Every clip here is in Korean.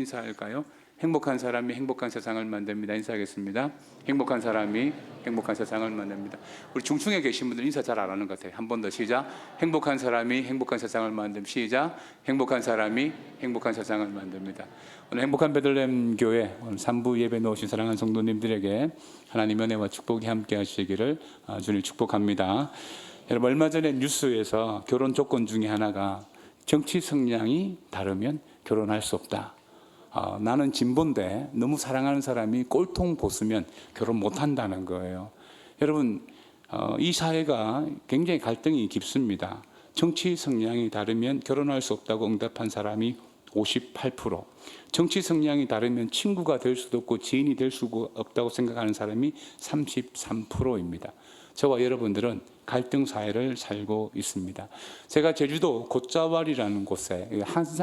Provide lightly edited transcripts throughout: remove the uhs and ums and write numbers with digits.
인사할까요? 행복한 사람이 행복한 세상을 만듭니다. 인사하겠습니다. 행복한 사람이 행복한 세상을 만듭니다. 우리 중층에 계신 분들 인사 잘 안 하는 것 같아요. 한 번 더 시작. 행복한 사람이 행복한 세상을 만듭니다. 시작. 행복한 사람이 행복한 세상을 만듭니다. 오늘 행복한 베들레헴 교회 오늘 3부 예배 놓으신 사랑하는 성도님들에게 하나님의 은혜와 축복이 함께 하시기를 주님 축복합니다. 여러분, 얼마 전에 뉴스에서 결혼 조건 중에 하나가 정치 성향이 다르면 결혼할 수 없다. 나는 진보인데 너무 사랑하는 사람이 꼴통 보수면 결혼 못한다는 거예요. 여러분, 이 사회가 굉장히 갈등이 깊습니다. 정치 성향이 다르면 결혼할 수 없다고 응답한 사람이 58%, 정치 성향이 다르면 친구가 될 수도 없고 지인이 될 수가 없다고 생각하는 사람이 33%입니다. 저와 여러분들은 갈등 사회를 살고 있습니다. 제가 제주도 곶자왈이라는 곳에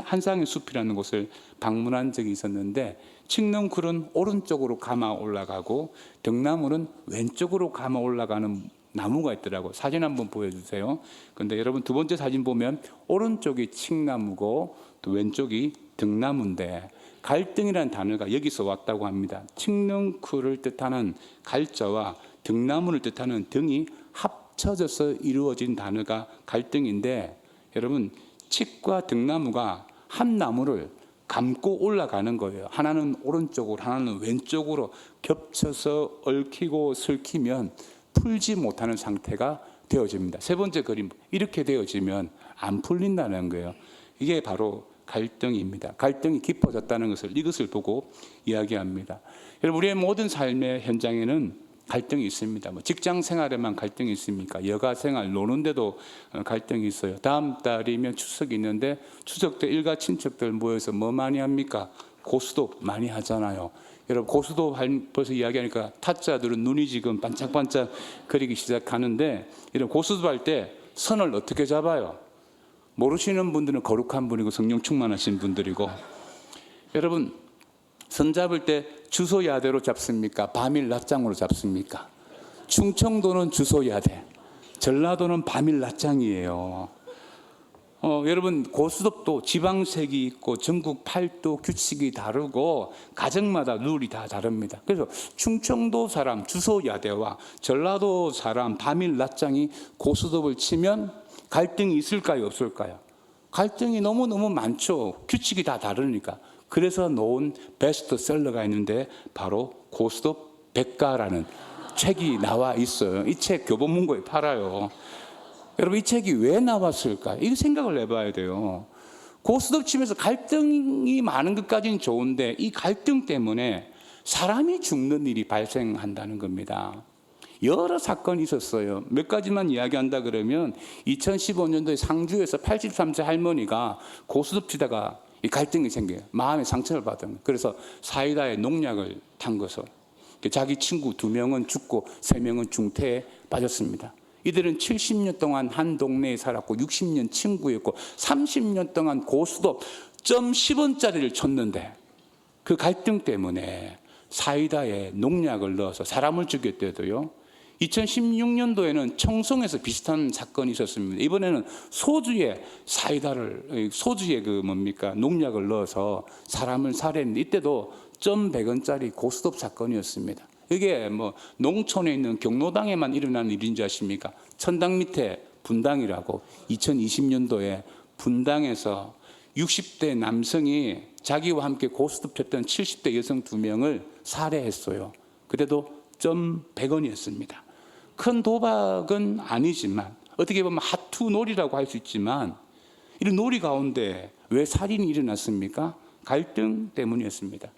한상의 숲이라는 곳을 방문한 적이 있었는데, 칡넝쿨은 오른쪽으로 감아 올라가고 등나무는 왼쪽으로 감아 올라가는 나무가 있더라고요. 사진 한번 보여주세요. 근데 여러분, 두 번째 사진 보면 오른쪽이 칡나무고 또 왼쪽이 등나무인데, 갈등이라는 단어가 여기서 왔다고 합니다. 칡넝쿨을 뜻하는 갈자와 등나무를 뜻하는 등이 합쳐져서 이루어진 단어가 갈등인데, 여러분, 칡과 등나무가 한 나무를 감고 올라가는 거예요. 하나는 오른쪽으로 하나는 왼쪽으로 겹쳐서 얽히고 설키면 풀지 못하는 상태가 되어집니다. 세 번째 그림, 이렇게 되어지면 안 풀린다는 거예요. 이게 바로 갈등입니다. 갈등이 깊어졌다는 것을 이것을 보고 이야기합니다. 여러분, 우리의 모든 삶의 현장에는 갈등이 있습니다. 직장 생활에만 갈등이 있습니까? 여가 생활, 노는데도 갈등이 있어요. 다음 달이면 추석이 있는데 추석 때 일가 친척들 모여서 뭐 많이 합니까? 고수도 많이 하잖아요. 여러분, 고수도 벌써 이야기하니까 타짜들은 눈이 지금 반짝반짝 거리기 시작하는데, 이런 고수도 할 때 선을 어떻게 잡아요? 모르시는 분들은 거룩한 분이고 성령 충만하신 분들이고, 여러분, 선 잡을 때 주소야대로 잡습니까? 밤일 낮장으로 잡습니까? 충청도는 주소야대, 전라도는 밤일 낮장이에요. 여러분, 고수톱도 지방색이 있고 전국 8도 규칙이 다르고 가정마다 룰이 다 다릅니다. 그래서 충청도 사람 주소야대와 전라도 사람 밤일 낮장이 고수톱을 치면 갈등이 있을까요, 없을까요? 갈등이 너무너무 많죠. 규칙이 다 다르니까. 그래서 놓은 베스트셀러가 있는데 바로 고수톱 백가라는 책이 나와 있어요. 이 책 교보문고에 팔아요. 여러분, 이 책이 왜 나왔을까? 이 생각을 해봐야 돼요. 고수톱 치면서 갈등이 많은 것까지는 좋은데 이 갈등 때문에 사람이 죽는 일이 발생한다는 겁니다. 여러 사건이 있었어요. 몇 가지만 이야기한다 그러면 2015년도에 상주에서 83세 할머니가 고수톱 치다가 이 갈등이 생겨요. 마음의 상처를 받은 거예요. 그래서 사이다에 농약을 담궈서 자기 친구 2명은 죽고 3명은 중태에 빠졌습니다. 이들은 70년 동안 한 동네에 살았고 60년 친구였고 30년 동안 고수톱 10원짜리를 쳤는데 그 갈등 때문에 사이다에 농약을 넣어서 사람을 죽였대도요. 2016년도에는 청송에서 비슷한 사건이 있었습니다. 이번에는 소주에 농약을 넣어서 사람을 살해했는데 이때도 100원짜리 고스톱 사건이었습니다. 이게 농촌에 있는 경로당에만 일어난 일인 줄 아십니까? 천당 밑에 분당이라고 2020년도에 분당에서 60대 남성이 자기와 함께 고스톱 쳤던 70대 여성 2명을 살해했어요. 그래도 100원이었습니다. 큰 도박은 아니지만 어떻게 보면 하투 놀이라고 할 수 있지만 이런 놀이 가운데 왜 살인이 일어났습니까? 갈등 때문이었습니다.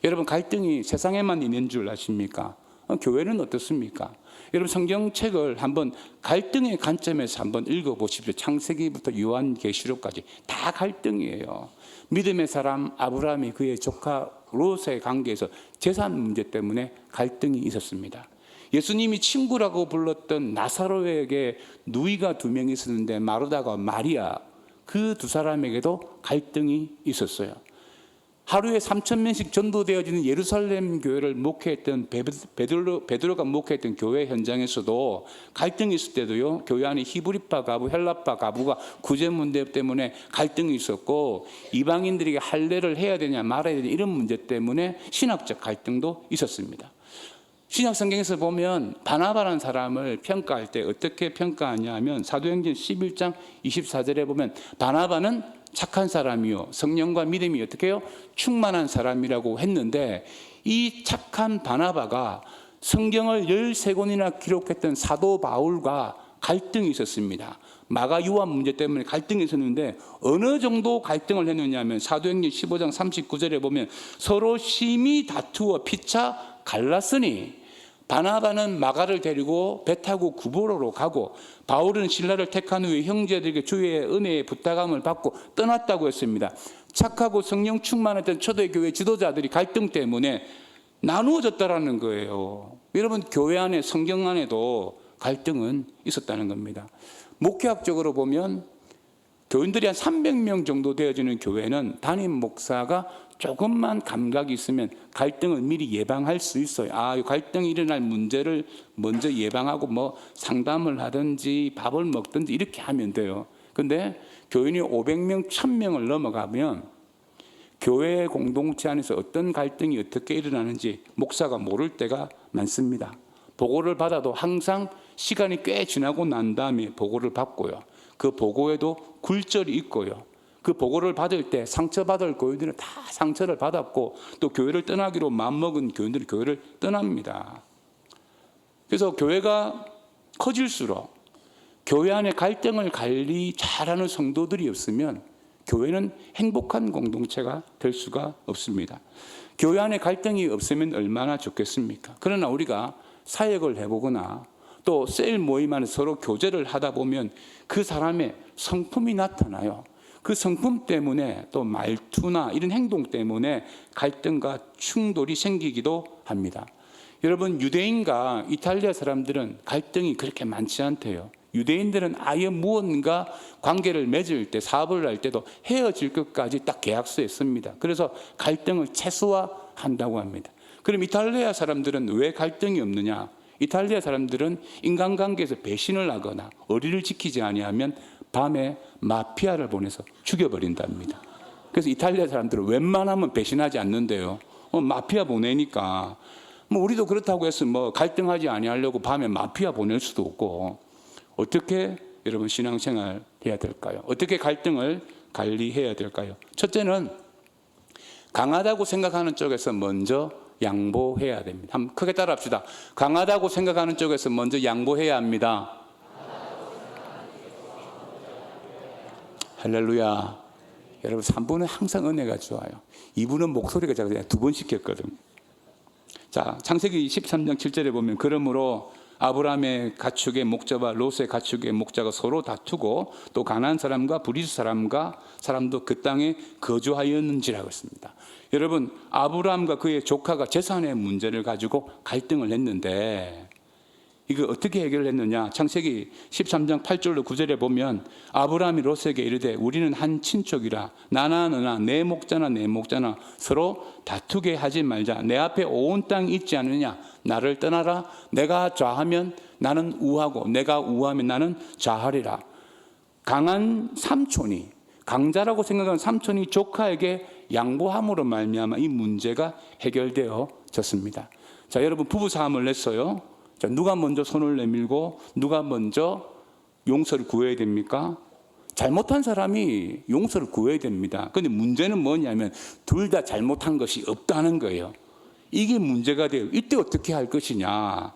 여러분, 갈등이 세상에만 있는 줄 아십니까? 교회는 어떻습니까? 여러분, 성경책을 한번 갈등의 관점에서 한번 읽어보십시오. 창세기부터 요한계시록까지 다 갈등이에요. 믿음의 사람 아브라함이 그의 조카 롯의 관계에서 재산 문제 때문에 갈등이 있었습니다. 예수님이 친구라고 불렀던 나사로에게 누이가 2명이 있었는데 마르다가 마리아, 그 두 사람에게도 갈등이 있었어요. 하루에 3,000명씩 전도되어지는 예루살렘 교회를 목회했던 베드로가 목회했던 교회 현장에서도 갈등이 있을 때도요, 교회 안에 히브리파 가부, 헬라파 가부가 구제 문제 때문에 갈등이 있었고, 이방인들에게 할례를 해야 되냐 말아야 되냐 이런 문제 때문에 신학적 갈등도 있었습니다. 신약 성경에서 보면 바나바라는 사람을 평가할 때 어떻게 평가하냐 하면 사도행전 11장 24절에 보면 바나바는 착한 사람이요 성령과 믿음이 어떻게 해요? 충만한 사람이라고 했는데, 이 착한 바나바가 성경을 13권이나 기록했던 사도 바울과 갈등이 있었습니다. 마가 유학 문제 때문에 갈등이 있었는데, 어느 정도 갈등을 했느냐 하면 사도행전 15장 39절에 보면 서로 심히 다투어 피차 갈랐으니 바나바는 마가를 데리고 배 타고 구보로로 가고, 바울은 신라를 택한 후에 형제들에게 주의 은혜의 부탁함을 받고 떠났다고 했습니다. 착하고 성령 충만했던 초대교회 지도자들이 갈등 때문에 나누어졌다라는 거예요. 여러분, 교회 안에 성경 안에도 갈등은 있었다는 겁니다. 목회학적으로 보면 교인들이 한 300명 정도 되어지는 교회는 담임 목사가 조금만 감각이 있으면 갈등을 미리 예방할 수 있어요. 갈등이 일어날 문제를 먼저 예방하고 뭐 상담을 하든지 밥을 먹든지 이렇게 하면 돼요. 근데 교인이 500명, 1000명을 넘어가면 교회 공동체 안에서 어떤 갈등이 어떻게 일어나는지 목사가 모를 때가 많습니다. 보고를 받아도 항상 시간이 꽤 지나고 난 다음에 보고를 받고요. 그 보고에도 굴절이 있고요. 그 보고를 받을 때 상처받을 교인들은 다 상처를 받았고, 또 교회를 떠나기로 마음먹은 교인들은 교회를 떠납니다. 그래서 교회가 커질수록 교회 안에 갈등을 관리 잘하는 성도들이 없으면 교회는 행복한 공동체가 될 수가 없습니다. 교회 안에 갈등이 없으면 얼마나 좋겠습니까? 그러나 우리가 사역을 해보거나 또 셀 모임 안에 서로 교제를 하다 보면 그 사람의 성품이 나타나요. 그 성품 때문에 또 말투나 이런 행동 때문에 갈등과 충돌이 생기기도 합니다. 여러분, 유대인과 이탈리아 사람들은 갈등이 그렇게 많지 않대요. 유대인들은 아예 무언가 관계를 맺을 때, 사업을 할 때도 헤어질 것까지 딱 계약서에 씁니다. 그래서 갈등을 최소화한다고 합니다. 그럼 이탈리아 사람들은 왜 갈등이 없느냐? 이탈리아 사람들은 인간관계에서 배신을 하거나 의리를 지키지 아니하면 밤에 마피아를 보내서 죽여버린답니다. 그래서 이탈리아 사람들은 웬만하면 배신하지 않는데요. 마피아 보내니까 우리도 그렇다고 해서 갈등하지 아니하려고 밤에 마피아 보낼 수도 없고, 어떻게 여러분 신앙생활 해야 될까요? 어떻게 갈등을 관리해야 될까요? 첫째는 강하다고 생각하는 쪽에서 먼저 양보해야 됩니다. 한번 크게 따라합시다. 강하다고 생각하는 쪽에서 먼저 양보해야 합니다. 할렐루야. 여러분, 3분은 항상 은혜가 좋아요. 2분은 목소리가 작아서 2번 시켰거든요. 자, 창세기 13장 7절에 보면 그러므로 아브라함의 가축의 목자와 롯의 가축의 목자가 서로 다투고 또 가나안 사람과 브리스 사람도 그 땅에 거주하였는지라고 했습니다. 여러분, 아브라함과 그의 조카가 재산의 문제를 가지고 갈등을 했는데 이거 어떻게 해결했느냐? 창세기 13장 8절로 9절에 보면 아브라함이 롯에게 이르되 우리는 한 친족이라 나나 너나 내 목자나 내 목자나 서로 다투게 하지 말자. 내 앞에 온 땅이 있지 않느냐? 나를 떠나라. 내가 좌하면 나는 우하고 내가 우하면 나는 좌하리라. 강한 삼촌이, 강자라고 생각하는 삼촌이 조카에게 양보함으로 말미암아 이 문제가 해결되어졌습니다. 자, 여러분, 부부싸움을 냈어요. 자, 누가 먼저 손을 내밀고 누가 먼저 용서를 구해야 됩니까? 잘못한 사람이 용서를 구해야 됩니다. 그런데 문제는 뭐냐면 둘 다 잘못한 것이 없다는 거예요. 이게 문제가 돼요. 이때 어떻게 할 것이냐?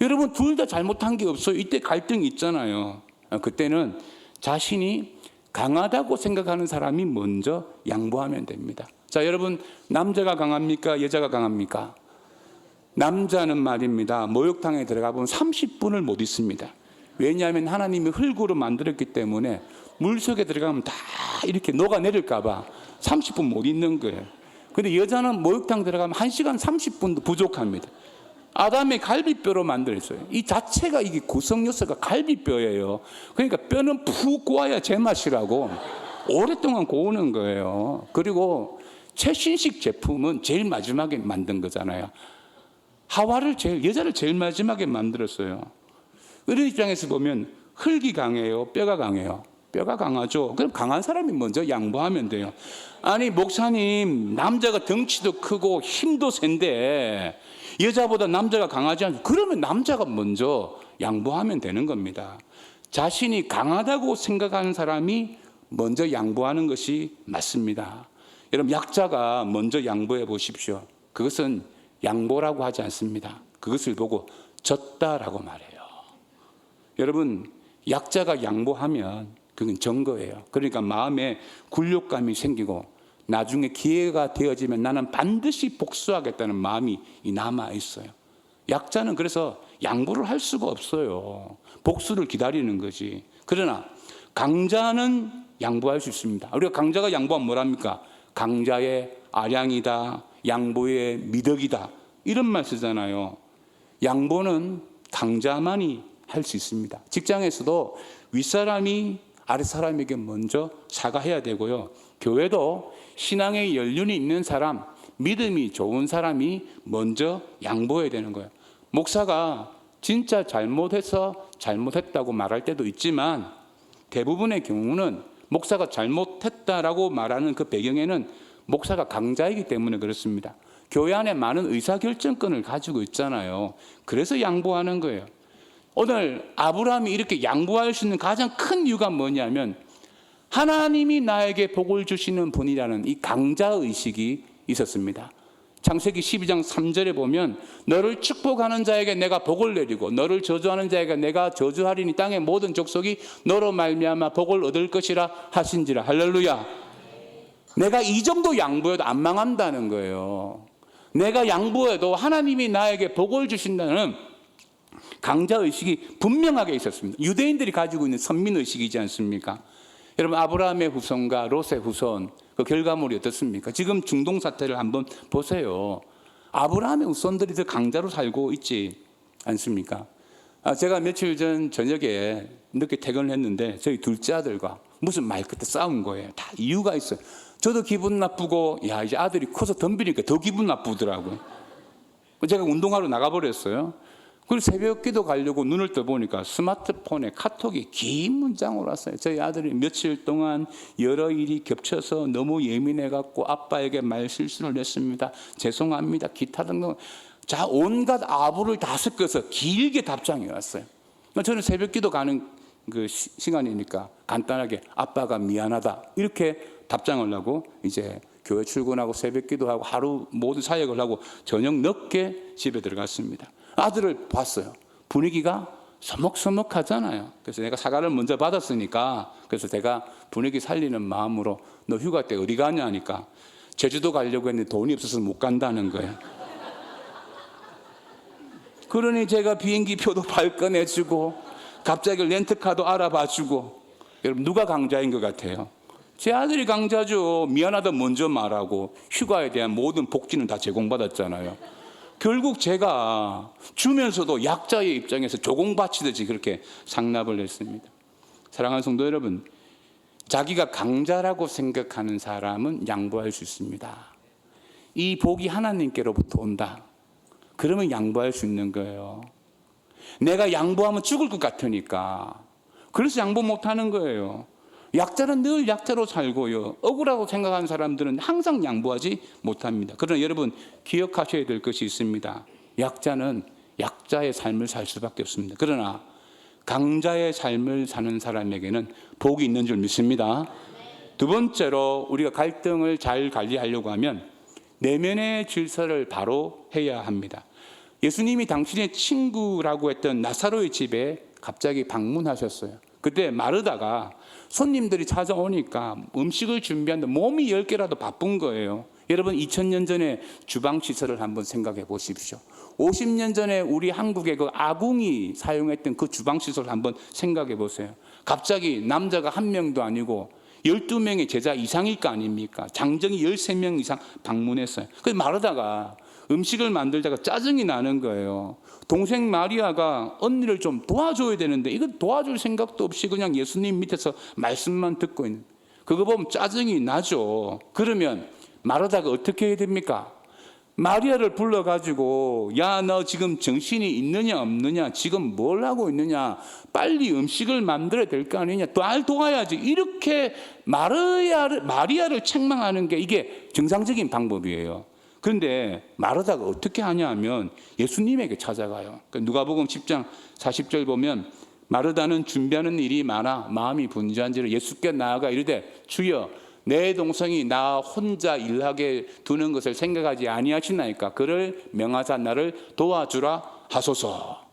여러분, 둘 다 잘못한 게 없어요. 이때 갈등이 있잖아요. 그때는 자신이 강하다고 생각하는 사람이 먼저 양보하면 됩니다. 자, 여러분, 남자가 강합니까? 여자가 강합니까? 남자는 말입니다, 목욕탕에 들어가 보면 30분을 못 있습니다. 왜냐하면 하나님이 흙으로 만들었기 때문에 물속에 들어가면 다 이렇게 녹아내릴까 봐 30분 못 있는 거예요. 근데 여자는 목욕탕 들어가면 1시간 30분도 부족합니다. 아담의 갈비뼈로 만들었어요. 이 자체가 이게 구성 요소가 갈비뼈예요. 그러니까 뼈는 푹 고아야 제맛이라고 오랫동안 고우는 거예요. 그리고 최신식 제품은 제일 마지막에 만든 거잖아요. 여자를 제일 마지막에 만들었어요. 이런 입장에서 보면 흙이 강해요, 뼈가 강해요? 뼈가 강하죠. 그럼 강한 사람이 먼저 양보하면 돼요. 아니 목사님, 남자가 덩치도 크고 힘도 센데 여자보다 남자가 강하지 않죠. 그러면 남자가 먼저 양보하면 되는 겁니다. 자신이 강하다고 생각하는 사람이 먼저 양보하는 것이 맞습니다. 여러분, 약자가 먼저 양보해 보십시오. 그것은 양보라고 하지 않습니다. 그것을 보고 졌다라고 말해요. 여러분, 약자가 양보하면 그건 증거예요. 그러니까 마음에 굴욕감이 생기고 나중에 기회가 되어지면 나는 반드시 복수하겠다는 마음이 남아 있어요. 약자는 그래서 양보를 할 수가 없어요. 복수를 기다리는 거지. 그러나 강자는 양보할 수 있습니다. 우리가 강자가 양보하면 뭐랍니까? 강자의 아량이다, 양보의 미덕이다, 이런 말 쓰잖아요. 양보는 강자만이 할 수 있습니다. 직장에서도 윗사람이 아랫사람에게 먼저 사과해야 되고요. 교회도 신앙의 연륜이 있는 사람, 믿음이 좋은 사람이 먼저 양보해야 되는 거예요. 목사가 진짜 잘못해서 잘못했다고 말할 때도 있지만 대부분의 경우는 목사가 잘못했다라고 말하는 그 배경에는 목사가 강자이기 때문에 그렇습니다. 교회 안에 많은 의사결정권을 가지고 있잖아요. 그래서 양보하는 거예요. 오늘 아브라함이 이렇게 양보할 수 있는 가장 큰 이유가 뭐냐면 하나님이 나에게 복을 주시는 분이라는 이 강자의식이 있었습니다. 창세기 12장 3절에 보면 너를 축복하는 자에게 내가 복을 내리고 너를 저주하는 자에게 내가 저주하리니 땅의 모든 족속이 너로 말미암아 복을 얻을 것이라 하신지라. 할렐루야. 내가 이 정도 양보해도 안 망한다는 거예요. 내가 양보해도 하나님이 나에게 복을 주신다는 강자의식이 분명하게 있었습니다. 유대인들이 가지고 있는 선민의식이지 않습니까? 여러분, 아브라함의 후손과 롯의 후손, 그 결과물이 어떻습니까? 지금 중동 사태를 한번 보세요. 아브라함의 후손들이 더 강자로 살고 있지 않습니까? 제가 며칠 전 저녁에 늦게 퇴근을 했는데 저희 둘째 아들과 무슨 말 끝에 싸운 거예요. 다 이유가 있어요. 저도 기분 나쁘고 이제 아들이 커서 덤비니까 더 기분 나쁘더라고요. 제가 운동하러 나가버렸어요. 그리고 새벽 기도 가려고 눈을 떠보니까 스마트폰에 카톡이 긴 문장으로 왔어요. 저희 아들이 며칠 동안 여러 일이 겹쳐서 너무 예민해갖고 아빠에게 말 실수를 했습니다. 죄송합니다. 기타 등등. 자, 온갖 아부를 다 섞어서 길게 답장이 왔어요. 저는 새벽 기도 가는 그 시간이니까 간단하게 아빠가 미안하다 이렇게 답장을 하고 이제 교회 출근하고 새벽 기도하고 하루 모두 사역을 하고 저녁 늦게 집에 들어갔습니다. 아들을 봤어요. 분위기가 서먹서먹하잖아요. 그래서 내가 사과를 먼저 받았으니까 그래서 제가 분위기 살리는 마음으로 너 휴가 때 어디 가냐 하니까 제주도 가려고 했는데 돈이 없어서 못 간다는 거예요. 그러니 제가 비행기 표도 발권해주고 갑자기 렌트카도 알아봐주고. 여러분, 누가 강자인 것 같아요? 제 아들이 강자죠. 미안하다 먼저 말하고 휴가에 대한 모든 복지는 다 제공받았잖아요. 결국 제가 주면서도 약자의 입장에서 조공바치듯이 그렇게 상납을 했습니다. 사랑하는 성도 여러분, 자기가 강자라고 생각하는 사람은 양보할 수 있습니다. 이 복이 하나님께로부터 온다. 그러면 양보할 수 있는 거예요. 내가 양보하면 죽을 것 같으니까 그래서 양보 못하는 거예요. 약자는 늘 약자로 살고요. 억울하고 생각하는 사람들은 항상 양보하지 못합니다. 그러나 여러분 기억하셔야 될 것이 있습니다. 약자는 약자의 삶을 살 수밖에 없습니다. 그러나 강자의 삶을 사는 사람에게는 복이 있는 줄 믿습니다. 두 번째로 우리가 갈등을 잘 관리하려고 하면 내면의 질서를 바로 해야 합니다. 예수님이 당신의 친구라고 했던 나사로의 집에 갑자기 방문하셨어요. 그때 마르다가 손님들이 찾아오니까 음식을 준비하는데 몸이 10개라도 바쁜 거예요. 여러분 2000년 전에 주방시설을 한번 생각해 보십시오. 50년 전에 우리 한국의 그 아궁이 사용했던 그 주방시설을 한번 생각해 보세요. 갑자기 남자가 한 명도 아니고 12명의 제자 이상일 거 아닙니까? 장정이 13명 이상 방문했어요. 그래서 마르다가 음식을 만들다가 짜증이 나는 거예요. 동생 마리아가 언니를 좀 도와줘야 되는데 이거 도와줄 생각도 없이 그냥 예수님 밑에서 말씀만 듣고 있는. 그거 보면 짜증이 나죠. 그러면 마르다가 어떻게 해야 됩니까? 마리아를 불러가지고 야, 너 지금 정신이 있느냐 없느냐, 지금 뭘 하고 있느냐, 빨리 음식을 만들어야 될 거 아니냐, 날 도와야지, 이렇게 마리아를 책망하는 게 이게 정상적인 방법이에요. 그런데 마르다가 어떻게 하냐 하면 예수님에게 찾아가요. 누가복음 10장 40절 보면 마르다는 준비하는 일이 많아 마음이 분주한지라 예수께 나아가 이르되 주여, 내 동생이 나 혼자 일하게 두는 것을 생각하지 아니하시나이까 그를 명하사 나를 도와주라 하소서.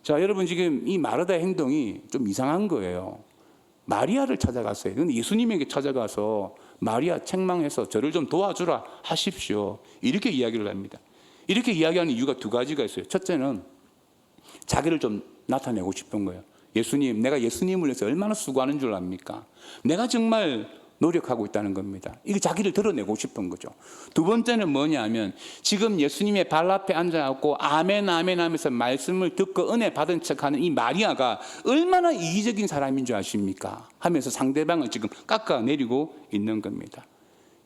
자, 여러분, 지금 이 마르다의 행동이 좀 이상한 거예요. 마리아를 찾아갔어요. 근데 예수님에게 찾아가서 마리아 책망해서 저를 좀 도와주라 하십시오, 이렇게 이야기를 합니다. 이렇게 이야기하는 이유가 두 가지가 있어요. 첫째는 자기를 좀 나타내고 싶은 거예요. 예수님, 내가 예수님을 위해서 얼마나 수고하는 줄 압니까? 내가 정말 노력하고 있다는 겁니다. 이게 자기를 드러내고 싶은 거죠. 두 번째는 뭐냐면 지금 예수님의 발 앞에 앉아갖고 아멘 아멘 하면서 말씀을 듣고 은혜 받은 척하는 이 마리아가 얼마나 이기적인 사람인 줄 아십니까? 하면서 상대방을 지금 깎아내리고 있는 겁니다.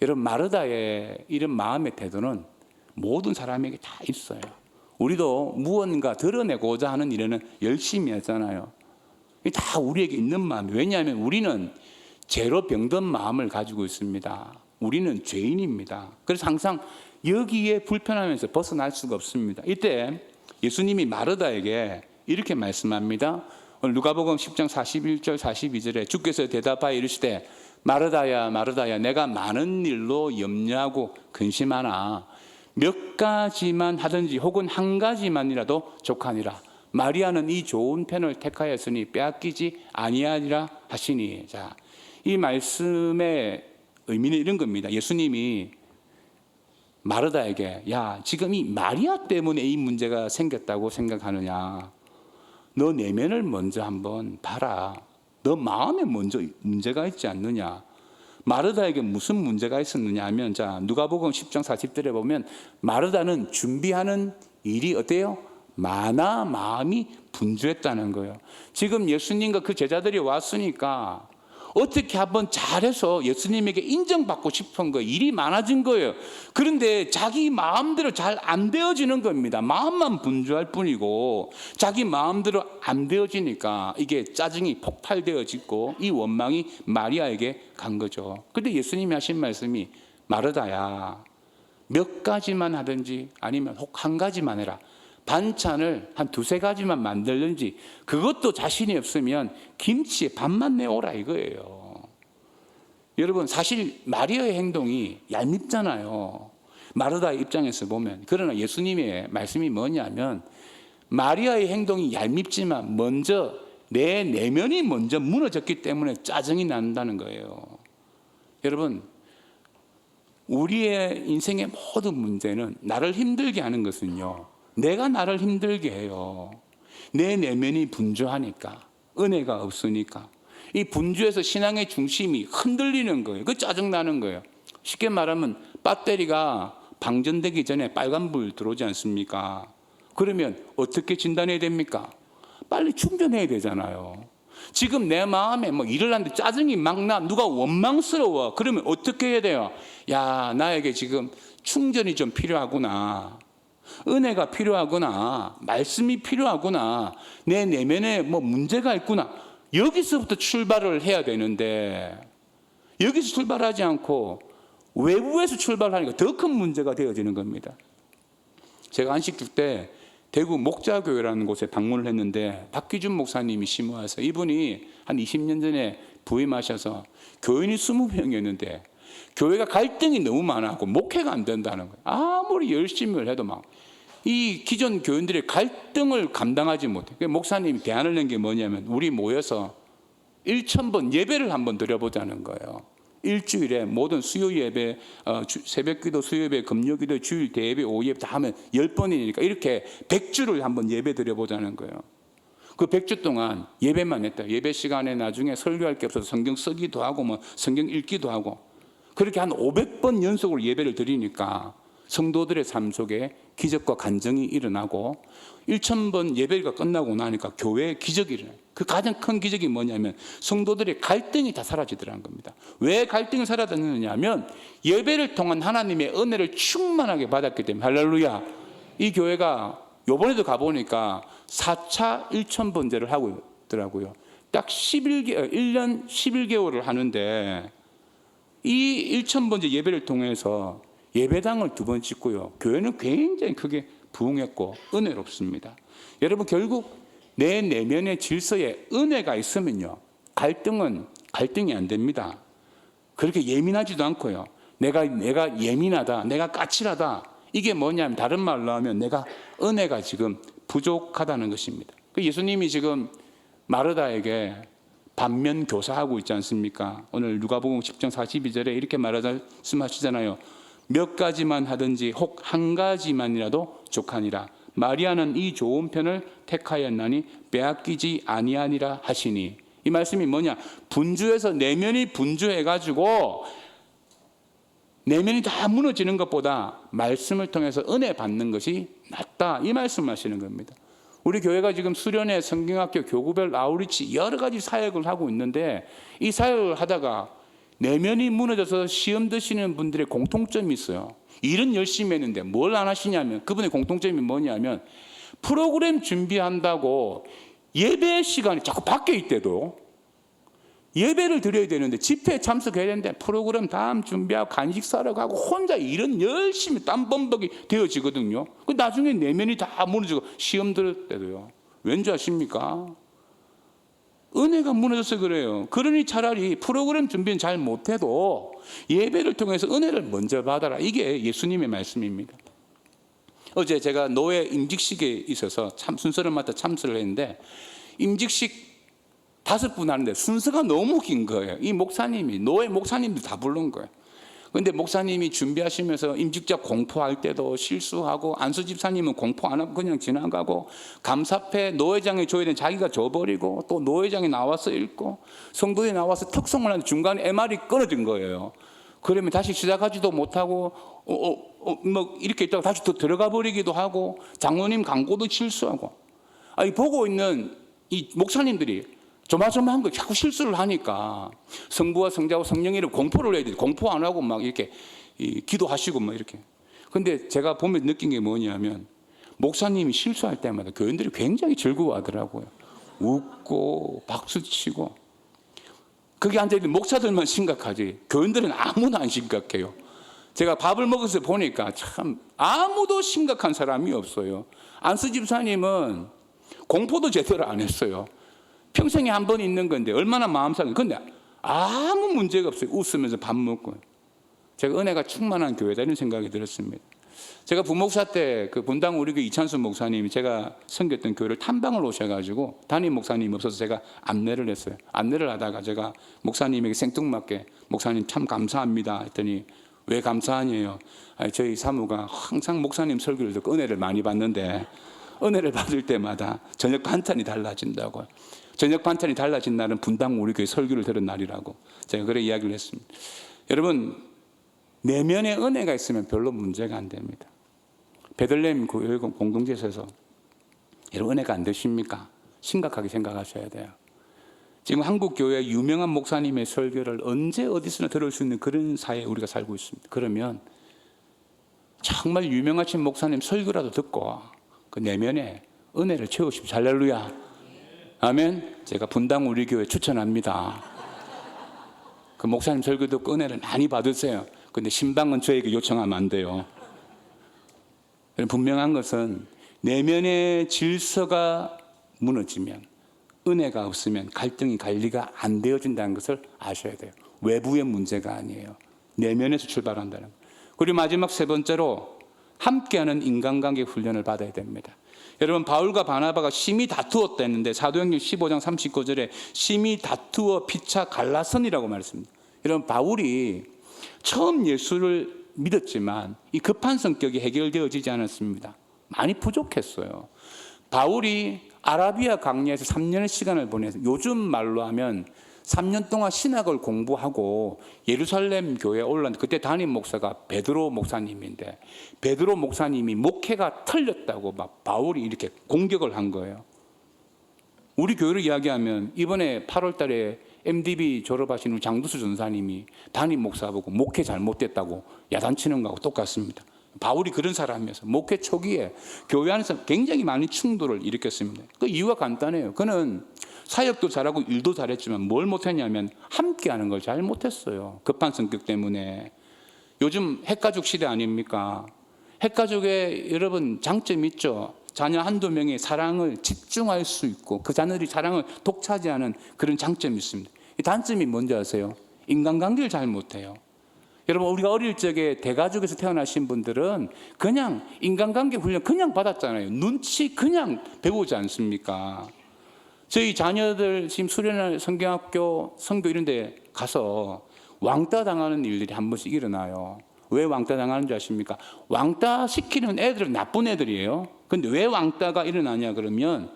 여러분, 마르다의 이런 마음의 태도는 모든 사람에게 다 있어요. 우리도 무언가 드러내고자 하는 일에는 열심히 하잖아요. 다 우리에게 있는 마음이에요. 왜냐하면 우리는 죄로 병든 마음을 가지고 있습니다. 우리는 죄인입니다. 그래서 항상 여기에 불편하면서 벗어날 수가 없습니다. 이때 예수님이 마르다에게 이렇게 말씀합니다. 누가복음 10장 41절 42절에 주께서 대답하여 이르시되 마르다야 마르다야, 내가 많은 일로 염려하고 근심하나 몇 가지만 하든지 혹은 한 가지만이라도 족하니라. 마리아는 이 좋은 편을 택하였으니 빼앗기지 아니하리라 하시니. 자, 이 말씀의 의미는 이런 겁니다. 예수님이 마르다에게 야, 지금 이 마리아 때문에 이 문제가 생겼다고 생각하느냐, 너 내면을 먼저 한번 봐라. 너 마음에 먼저 문제가 있지 않느냐. 마르다에게 무슨 문제가 있었느냐 하면, 자, 누가복음 10장 40절에 보면 마르다는 준비하는 일이 어때요? 많아 마음이 분주했다는 거예요. 지금 예수님과 그 제자들이 왔으니까 어떻게 한번 잘해서 예수님에게 인정받고 싶은 거예요. 일이 많아진 거예요. 그런데 자기 마음대로 잘 안 되어지는 겁니다. 마음만 분주할 뿐이고 자기 마음대로 안 되어지니까 이게 짜증이 폭발되어지고 이 원망이 마리아에게 간 거죠. 그런데 예수님이 하신 말씀이 마르다야, 몇 가지만 하든지 아니면 혹 한 가지만 해라. 반찬을 한 두세 가지만 만들든지, 그것도 자신이 없으면 김치에 밥만 내오라 이거예요. 여러분, 사실 마리아의 행동이 얄밉잖아요, 마르다의 입장에서 보면. 그러나 예수님의 말씀이 뭐냐면 마리아의 행동이 얄밉지만 먼저 내 내면이 먼저 무너졌기 때문에 짜증이 난다는 거예요. 여러분, 우리의 인생의 모든 문제는, 나를 힘들게 하는 것은요, 내가 나를 힘들게 해요. 내 내면이 분주하니까, 은혜가 없으니까. 이 분주해서 신앙의 중심이 흔들리는 거예요. 그 짜증나는 거예요. 쉽게 말하면 배터리가 방전되기 전에 빨간불 들어오지 않습니까? 그러면 어떻게 진단해야 됩니까? 빨리 충전해야 되잖아요. 지금 내 마음에 뭐 일을 하는데 짜증이 막 나, 누가 원망스러워. 그러면 어떻게 해야 돼요? 야, 나에게 지금 충전이 좀 필요하구나, 은혜가 필요하구나, 말씀이 필요하구나, 내 내면에 뭐 문제가 있구나. 여기서부터 출발을 해야 되는데 여기서 출발하지 않고 외부에서 출발하니까 더 큰 문제가 되어지는 겁니다. 제가 안식주 때 대구 목자교회라는 곳에 방문을 했는데 박기준 목사님이 심어와서, 이분이 한 20년 전에 부임하셔서 교인이 20명이었는데 교회가 갈등이 너무 많아서 목회가 안 된다는 거예요. 아무리 열심히 해도 막 이 기존 교인들의 갈등을 감당하지 못해. 목사님이 대안을 낸 게 뭐냐면 우리 모여서 1,000번 예배를 한번 드려보자는 거예요. 일주일에 모든 수요 예배, 새벽기도, 수요예배, 금요기도, 주일 대예배, 오예배 다 하면 10번이니까 이렇게 100주를 한번 예배 드려보자는 거예요. 그 100주 동안 예배만 했다. 예배 시간에 나중에 설교할 게 없어서 성경 쓰기도 하고 뭐 성경 읽기도 하고, 그렇게 한 500번 연속으로 예배를 드리니까 성도들의 삶 속에 기적과 간증이 일어나고 1000번 예배가 끝나고 나니까 교회에 기적이 일어나요. 그 가장 큰 기적이 뭐냐면 성도들의 갈등이 다 사라지더라는 겁니다. 왜 갈등이 사라졌느냐 하면 예배를 통한 하나님의 은혜를 충만하게 받았기 때문에. 할렐루야. 이 교회가 요번에도 가보니까 4차 1000번제를 하고 있더라고요. 딱 1년 11개월을 하는데 이 1000번째 예배를 통해서 예배당을 2번 짓고요. 교회는 굉장히 크게 부흥했고 은혜롭습니다. 여러분, 결국 내 내면의 질서에 은혜가 있으면요, 갈등이 안 됩니다. 그렇게 예민하지도 않고요. 내가 예민하다, 내가 까칠하다, 이게 뭐냐면 다른 말로 하면 내가 은혜가 지금 부족하다는 것입니다. 예수님이 지금 마르다에게 반면 교사하고 있지 않습니까? 오늘 누가복음 10장 42절에 이렇게 말씀하시잖아요. 몇 가지만 하든지 혹 한 가지만이라도 족하니라. 마리아는 이 좋은 편을 택하였나니 빼앗기지 아니하니라 하시니. 이 말씀이 뭐냐? 분주해서 내면이 분주해가지고 내면이 다 무너지는 것보다 말씀을 통해서 은혜 받는 것이 낫다, 이 말씀하시는 겁니다. 우리 교회가 지금 수련회, 성경학교, 교구별, 아우리치 여러 가지 사역을 하고 있는데 이 사역을 하다가 내면이 무너져서 시험 드시는 분들의 공통점이 있어요. 일은 열심히 했는데 뭘 안 하시냐면, 그분의 공통점이 뭐냐면 프로그램 준비한다고 예배 시간이 자꾸 밖에 있대도 예배를 드려야 되는데, 집회에 참석해야 되는데 프로그램 다음 준비하고 간식 사러 가고 혼자 일은 열심히 땀범벅이 되어지거든요. 나중에 내면이 다 무너지고 시험 들을 때도요. 왠지 아십니까? 은혜가 무너져서 그래요. 그러니 차라리 프로그램 준비는 잘 못해도 예배를 통해서 은혜를 먼저 받아라. 이게 예수님의 말씀입니다. 어제 제가 노예 임직식에 있어서 순서를 맡아 참석을 했는데, 임직식 5분 하는데 순서가 너무 긴 거예요. 이 목사님이, 노예 목사님들 다 부른 거예요. 그런데 목사님이 준비하시면서 임직자 공포할 때도 실수하고, 안수 집사님은 공포 안 하고 그냥 지나가고, 감사패 노회장이 줘야 되는 자기가 줘버리고, 또 노회장이 나와서 읽고, 성도들이 나와서 특송을 하는데 중간에 MR이 끊어진 거예요. 그러면 다시 시작하지도 못하고 뭐 이렇게 있다가 다시 또 들어가 버리기도 하고, 장로님 광고도 실수하고. 보고 있는 이 목사님들이 조마조마한 거 자꾸 실수를 하니까 성부와 성자와 성령의 이름 공포를 해야 돼. 공포 안 하고 막 이렇게 기도하시고 막 이렇게. 근데 제가 보면 느낀 게 뭐냐면, 목사님이 실수할 때마다 교인들이 굉장히 즐거워하더라고요. 웃고 박수치고. 거기 앉아있는 목사들만 심각하지 교인들은 아무도 안 심각해요. 제가 밥을 먹어서 보니까 참 아무도 심각한 사람이 없어요. 안수 집사님은 공포도 제대로 안 했어요. 평생에 한 번 있는 건데 얼마나 마음 상해. 근데 아무 문제가 없어요. 웃으면서 밥 먹고. 제가 은혜가 충만한 교회다, 이런 생각이 들었습니다. 제가 부목사 때 그 분당 우리 교회 이찬수 목사님이 제가 섬겼던 교회를 탐방을 오셔가지고 담임 목사님이 없어서 제가 안내를 했어요. 안내를 하다가 제가 목사님에게 생뚱맞게 목사님 참 감사합니다 했더니, 왜 감사하냐요? 저희 사무가 항상 목사님 설교를 듣고 은혜를 많이 받는데 은혜를 받을 때마다 저녁 반찬이 달라진다고요. 저녁 반찬이 달라진 날은 분당 우리 교회 설교를 들은 날이라고 제가 그래 이야기를 했습니다. 여러분, 내면에 은혜가 있으면 별로 문제가 안 됩니다. 베들레헴 교회 공동체에서 여러분 은혜가 안 되십니까? 심각하게 생각하셔야 돼요. 지금 한국 교회 유명한 목사님의 설교를 언제 어디서나 들을 수 있는 그런 사회에 우리가 살고 있습니다. 그러면 정말 유명하신 목사님 설교라도 듣고 그 내면에 은혜를 채우십시오. 할렐루야. 아멘. 제가 분당 우리 교회 추천합니다. 그 목사님 설교 듣고 은혜를 많이 받으세요. 근데 신방은 저에게 요청하면 안 돼요. 분명한 것은 내면의 질서가 무너지면, 은혜가 없으면 갈등이 관리가 안 되어진다는 것을 아셔야 돼요. 외부의 문제가 아니에요. 내면에서 출발한다는 거예요. 그리고 마지막 3번째로 함께하는 인간관계 훈련을 받아야 됩니다. 여러분, 바울과 바나바가 심히 다투었다 했는데 사도행전 15장 39절에 심히 다투어 피차 갈라선이라고 말했습니다. 여러분, 바울이 처음 예수를 믿었지만 이 급한 성격이 해결되어지지 않았습니다. 많이 부족했어요. 바울이 아라비아 강야에서 3년의 시간을 보내서 요즘 말로 하면 3년 동안 신학을 공부하고 예루살렘 교회에 올랐는데 그때 담임 목사가 베드로 목사님인데 베드로 목사님이 목회가 틀렸다고 막 바울이 이렇게 공격을 한 거예요. 우리 교회를 이야기하면 이번에 8월 달에 MDB 졸업하신 장두수 전사님이 담임 목사 보고 목회 잘못됐다고 야단치는 거하고 똑같습니다. 바울이 그런 사람이어서 목회 초기에 교회 안에서 굉장히 많은 충돌을 일으켰습니다. 그 이유가 간단해요. 그는 사역도 잘하고 일도 잘했지만 뭘 못했냐면 함께하는 걸 잘 못했어요. 급한 성격 때문에. 요즘 핵가족 시대 아닙니까? 핵가족에 여러분 장점이 있죠. 자녀 한두 명의 사랑을 집중할 수 있고 그 자녀들이 사랑을 독차지하는 그런 장점이 있습니다. 이 단점이 뭔지 아세요? 인간관계를 잘 못해요. 여러분 우리가 어릴 적에 대가족에서 태어나신 분들은 그냥 인간관계 훈련 그냥 받았잖아요. 눈치 그냥 배우지 않습니까? 저희 자녀들 지금 수련회 성경학교 성교 이런 데 가서 왕따 당하는 일들이 한 번씩 일어나요. 왜 왕따 당하는 줄 아십니까? 왕따 시키는 애들은 나쁜 애들이에요. 근데 왜 왕따가 일어나냐 그러면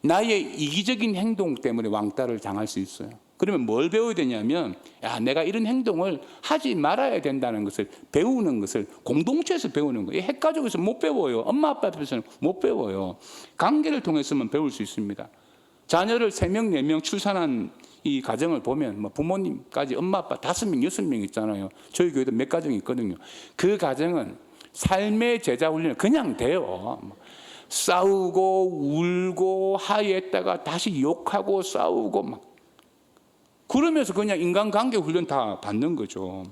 나의 이기적인 행동 때문에 왕따를 당할 수 있어요. 그러면 뭘 배워야 되냐면 야, 내가 이런 행동을 하지 말아야 된다는 것을 배우는 것을 공동체에서 배우는 거예요. 핵가족에서 못 배워요. 엄마 아빠 앞에서는 못 배워요. 관계를 통해서만 배울 수 있습니다. 자녀를 3명, 4명 출산한 이 가정을 보면 뭐 부모님까지 엄마 아빠 5명, 6명 있잖아요. 저희 교회도 몇 가정이 있거든요. 그 가정은 삶의 제자 훈련을 그냥 돼요. 싸우고 울고 하이했다가 다시 욕하고 싸우고 막 그러면서 그냥 인간관계 훈련 다 받는 거죠.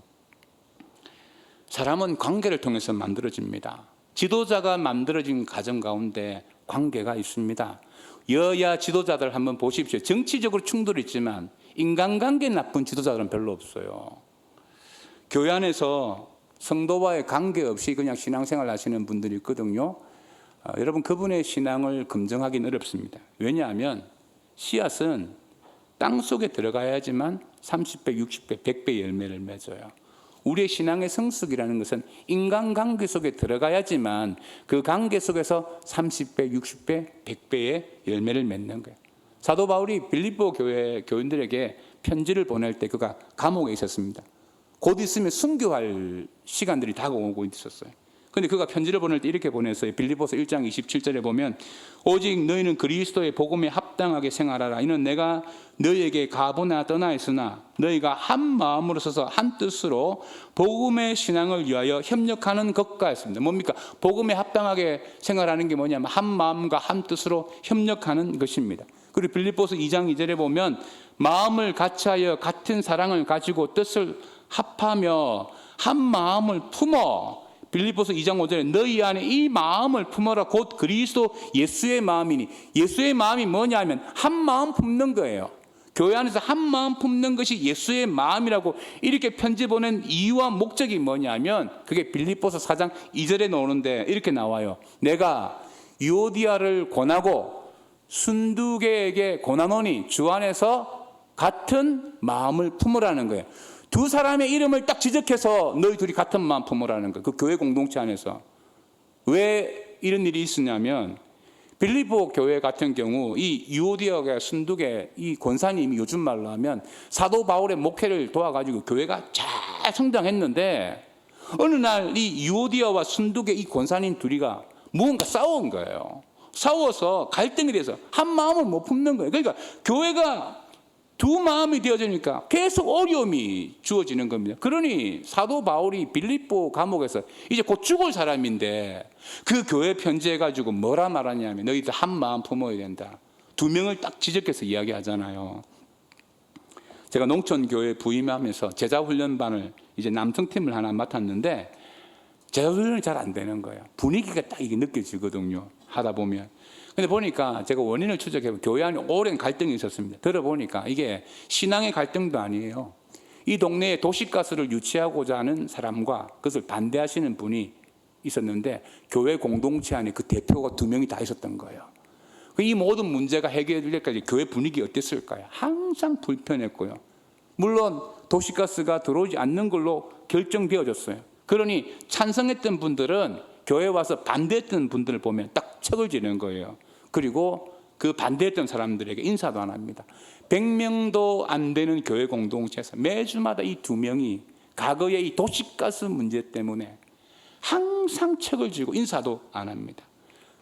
사람은 관계를 통해서 만들어집니다. 지도자가 만들어진 가정 가운데 관계가 있습니다. 여야 지도자들 한번 보십시오. 정치적으로 충돌이 있지만 인간관계 나쁜 지도자들은 별로 없어요. 교회 안에서 성도와의 관계없이 그냥 신앙생활 하시는 분들이 있거든요. 여러분 그분의 신앙을 검증하기는 어렵습니다. 왜냐하면 씨앗은 땅 속에 들어가야지만 30배, 60배, 100배의 열매를 맺어요. 우리의 신앙의 성숙이라는 것은 인간관계 속에 들어가야지만 그 관계 속에서 30배, 60배, 100배의 열매를 맺는 거예요. 사도 바울이 빌립보 교회 교인들에게 편지를 보낼 때 그가 감옥에 있었습니다. 곧 있으면 순교할 시간들이 다가오고 있었어요. 그런데 그가 편지를 보낼 때 이렇게 보냈어요. 빌립보서 1장 27절에 보면 오직 너희는 그리스도의 복음에 합당하게 생활하라. 이는 내가 너희에게 가보나 떠나 있으나 너희가 한 마음으로 서서 한 뜻으로 복음의 신앙을 위하여 협력하는 것과 했습니다. 뭡니까? 복음에 합당하게 생활하는 게 뭐냐면 한 마음과 한 뜻으로 협력하는 것입니다. 그리고 빌립보서 2장 2절에 보면 마음을 같이하여 같은 사랑을 가지고 뜻을 합하며 한 마음을 품어 빌립보서 2장 5절에 너희 안에 이 마음을 품어라 곧 그리스도 예수의 마음이니 예수의 마음이 뭐냐면 한 마음 품는 거예요. 교회 안에서 한 마음 품는 것이 예수의 마음이라고 이렇게 편지 보낸 이유와 목적이 뭐냐면 그게 빌립보서 4장 2절에 나오는데 이렇게 나와요. 내가 유오디아를 권하고 순두계에게 권하노니 주 안에서 같은 마음을 품으라는 거예요. 두 사람의 이름을 딱 지적해서 너희 둘이 같은 마음 품으라는 거예요. 그 교회 공동체 안에서. 왜 이런 일이 있었냐면 빌립보 교회 같은 경우 이 유오디아가 순두계 이 권사님이 요즘 말로 하면 사도 바울의 목회를 도와가지고 교회가 잘 성장했는데 어느 날 이 유오디아와 순두계 이 권사님 둘이가 무언가 싸운 거예요. 싸워서 갈등이 돼서 한 마음을 못 품는 거예요. 그러니까 교회가 두 마음이 되어지니까 계속 어려움이 주어지는 겁니다. 그러니 사도 바울이 빌립보 감옥에서 이제 곧 죽을 사람인데 그 교회 편지해가지고 뭐라 말하냐면 너희들 한 마음 품어야 된다. 두 명을 딱 지적해서 이야기하잖아요. 제가 농촌교회 부임하면서 제자훈련반을 이제 남성팀을 하나 맡았는데 제자훈련이 잘 안 되는 거예요. 분위기가 딱 이게 느껴지거든요. 하다 보면. 근데 보니까 제가 원인을 추적해보면 교회 안에 오랜 갈등이 있었습니다. 들어보니까 이게 신앙의 갈등도 아니에요. 이 동네에 도시가스를 유치하고자 하는 사람과 그것을 반대하시는 분이 있었는데 교회 공동체 안에 그 대표가 2명이 다 있었던 거예요. 이 모든 문제가 해결될 때까지 교회 분위기 어땠을까요? 항상 불편했고요. 물론 도시가스가 들어오지 않는 걸로 결정되어졌어요. 그러니 찬성했던 분들은 교회 와서 반대했던 분들을 보면 딱 척을 지는 거예요. 그리고 그 반대했던 사람들에게 인사도 안 합니다. 100명도 안 되는 교회 공동체에서 매주마다 이 두 명이 과거의 이 도시가스 문제 때문에 항상 책을 쥐고 인사도 안 합니다.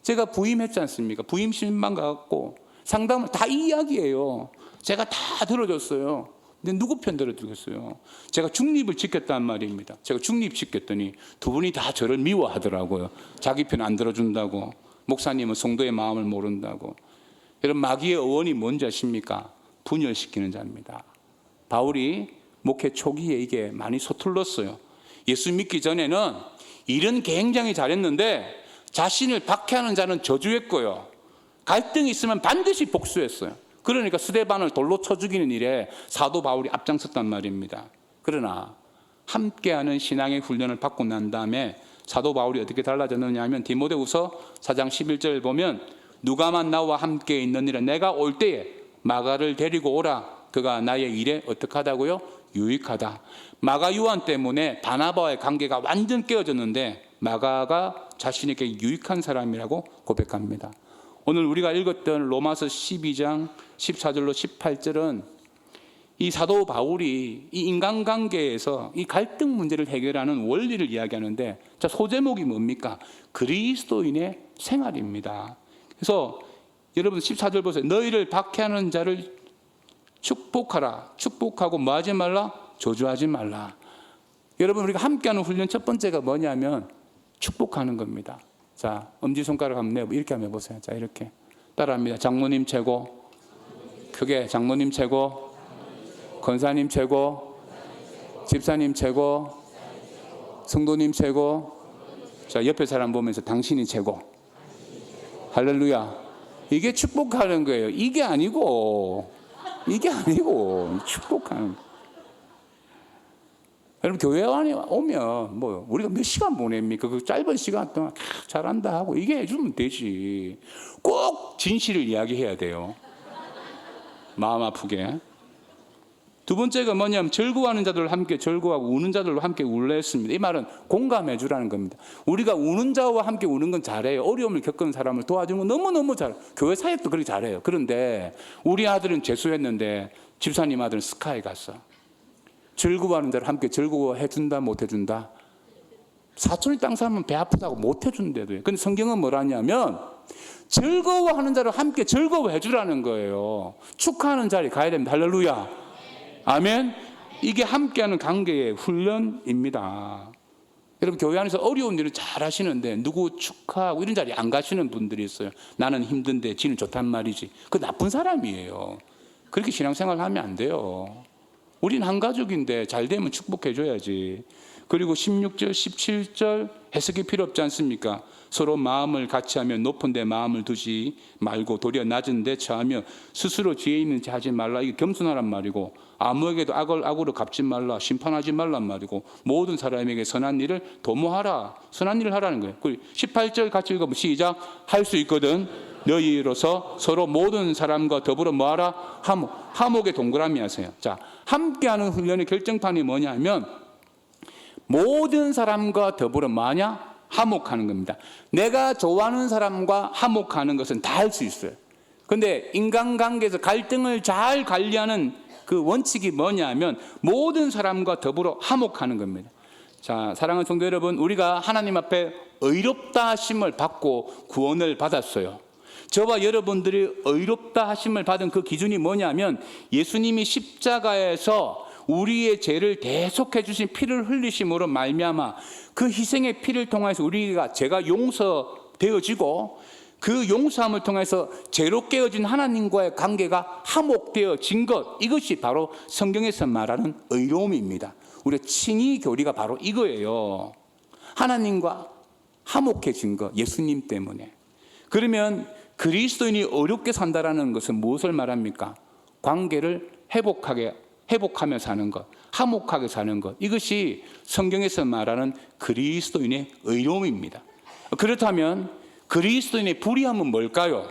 제가 부임했지 않습니까? 부임 신방 가갖고 상담을 다 이 이야기예요. 제가 다 들어줬어요. 근데 누구 편 들어주겠어요? 제가 중립을 지켰단 말입니다. 제가 중립 지켰더니 두 분이 다 저를 미워하더라고요. 자기 편 안 들어준다고. 목사님은 성도의 마음을 모른다고. 여러분, 마귀의 어원이 뭔지 아십니까? 분열시키는 자입니다. 바울이 목회 초기에 이게 많이 서툴렀어요. 예수 믿기 전에는 일은 굉장히 잘했는데 자신을 박해하는 자는 저주했고요. 갈등이 있으면 반드시 복수했어요. 그러니까 스데반을 돌로 쳐 죽이는 일에 사도 바울이 앞장섰단 말입니다. 그러나 함께하는 신앙의 훈련을 받고 난 다음에 사도 바울이 어떻게 달라졌느냐 하면 디모데후서 4장 11절 보면 누가만 나와 함께 있는 일은 내가 올 때에 마가를 데리고 오라. 그가 나의 일에 어떻게 하다고요? 유익하다. 마가 요한 때문에 바나바와의 관계가 완전 깨어졌는데 마가가 자신에게 유익한 사람이라고 고백합니다. 오늘 우리가 읽었던 로마서 12장 14절로 18절은 이 사도 바울이 이 인간관계에서 이 갈등 문제를 해결하는 원리를 이야기하는데, 자, 소제목이 뭡니까? 그리스도인의 생활입니다. 그래서 여러분 14절 보세요. 너희를 박해하는 자를 축복하라. 축복하고 뭐 하지 말라? 저주하지 말라. 여러분, 우리가 함께하는 훈련 첫 번째가 뭐냐면 축복하는 겁니다. 자, 엄지손가락 한번 내고 이렇게 한번 해보세요. 자, 이렇게 따라합니다. 장로님 최고. 크게 장로님 최고. 권사님 최고. 집사님 최고. 성도님 최고. 자, 옆에 사람 보면서 당신이 최고. 할렐루야. 이게 축복하는 거예요. 이게 아니고 축복하는 거예요. 여러분, 교회 안에 오면 뭐 우리가 몇 시간 보냅니까? 그 짧은 시간 동안 잘한다 하고 이게 해주면 되지. 꼭 진실을 이야기해야 돼요. 마음 아프게. 두 번째가 뭐냐면 즐거워하는 자들로 함께 즐거워하고 우는 자들로 함께 울라 했습니다. 이 말은 공감해 주라는 겁니다. 우리가 우는 자와 함께 우는 건 잘해요. 어려움을 겪은 사람을 도와주는 건 너무너무 잘해요. 교회 사역도 그렇게 잘해요. 그런데 우리 아들은 재수했는데 집사님 아들은 스카이 갔어. 즐거워하는 자를 함께 즐거워해 준다, 못 해준다? 사촌이 땅 사람은 배 아프다고 못 해준대도. 근데 성경은 뭐라냐면 즐거워하는 자를 함께 즐거워해 주라는 거예요. 축하하는 자리에 가야 됩니다. 할렐루야. 아멘. 이게 함께하는 관계의 훈련입니다. 여러분, 교회 안에서 어려운 일을 잘 하시는데 누구 축하하고 이런 자리에 안 가시는 분들이 있어요. 나는 힘든데 지는 좋단 말이지. 그 나쁜 사람이에요. 그렇게 신앙생활 하면 안 돼요. 우린 한 가족인데 잘 되면 축복해 줘야지. 그리고 16절 17절 해석이 필요 없지 않습니까? 서로 마음을 같이 하며 높은 데 마음을 두지 말고 도리어 낮은 데 처하며 스스로 지혜 있는 자 하지 말라. 이게 겸손하란 말이고, 아무에게도 악을 악으로 갚지 말라. 심판하지 말란 말이고, 모든 사람에게 선한 일을 도모하라. 선한 일을 하라는 거예요. 18절 같이 읽어보면 시작. 할 수 있거든 너희로서 서로 모든 사람과 더불어 뭐하라? 화목에 동그라미 하세요. 자, 함께하는 훈련의 결정판이 뭐냐면 모든 사람과 더불어 뭐하냐? 화목하는 겁니다. 내가 좋아하는 사람과 화목하는 것은 다 할 수 있어요. 그런데 인간관계에서 갈등을 잘 관리하는 그 원칙이 뭐냐면 모든 사람과 더불어 화목하는 겁니다. 자, 사랑하는 성도 여러분, 우리가 하나님 앞에 의롭다 하심을 받고 구원을 받았어요. 저와 여러분들이 의롭다 하심을 받은 그 기준이 뭐냐면 예수님이 십자가에서 우리의 죄를 대속해 주신 피를 흘리심으로 말미암아 그 희생의 피를 통해서 우리가 죄가 용서되어지고 그 용서함을 통해서 죄로 깨어진 하나님과의 관계가 화목되어진 것, 이것이 바로 성경에서 말하는 의로움입니다. 우리의 칭의 교리가 바로 이거예요. 하나님과 화목해진 것, 예수님 때문에. 그러면 그리스도인이 어렵게 산다라는 것은 무엇을 말합니까? 관계를 회복하며 사는 것, 화목하게 사는 것, 이것이 성경에서 말하는 그리스도인의 의로움입니다. 그렇다면 그리스도인의 불의함은 뭘까요?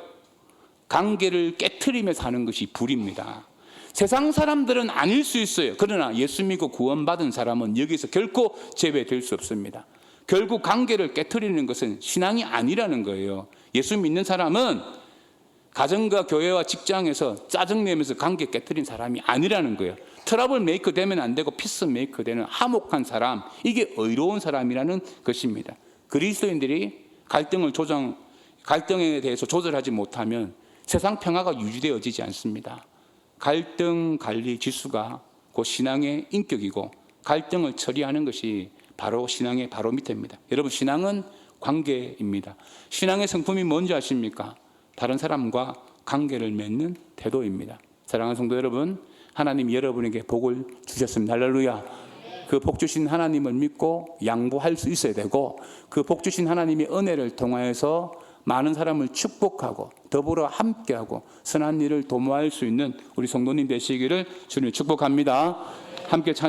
관계를 깨트리며 사는 것이 불입니다. 세상 사람들은 아닐 수 있어요. 그러나 예수 믿고 구원받은 사람은 여기서 결코 제외될 수 없습니다. 결국 관계를 깨트리는 것은 신앙이 아니라는 거예요. 예수 믿는 사람은 가정과 교회와 직장에서 짜증내면서 관계 깨뜨린 사람이 아니라는 거예요. 트러블 메이커 되면 안 되고 피스 메이커 되는 화목한 사람, 이게 의로운 사람이라는 것입니다. 그리스도인들이 갈등에 대해서 조절하지 못하면 세상 평화가 유지되어지지 않습니다. 갈등 관리 지수가 곧 신앙의 인격이고, 갈등을 처리하는 것이 바로 신앙의 바로 밑입니다. 여러분, 신앙은 관계입니다. 신앙의 성품이 뭔지 아십니까? 다른 사람과 관계를 맺는 태도입니다. 사랑하는 성도 여러분, 하나님이 여러분에게 복을 주셨습니다. 할렐루야. 그 복 주신 하나님을 믿고 양보할 수 있어야 되고, 그 복 주신 하나님의 은혜를 통하여서 많은 사람을 축복하고 더불어 함께하고 선한 일을 도모할 수 있는 우리 성도님 되시기를 주님 축복합니다. 함께 찬양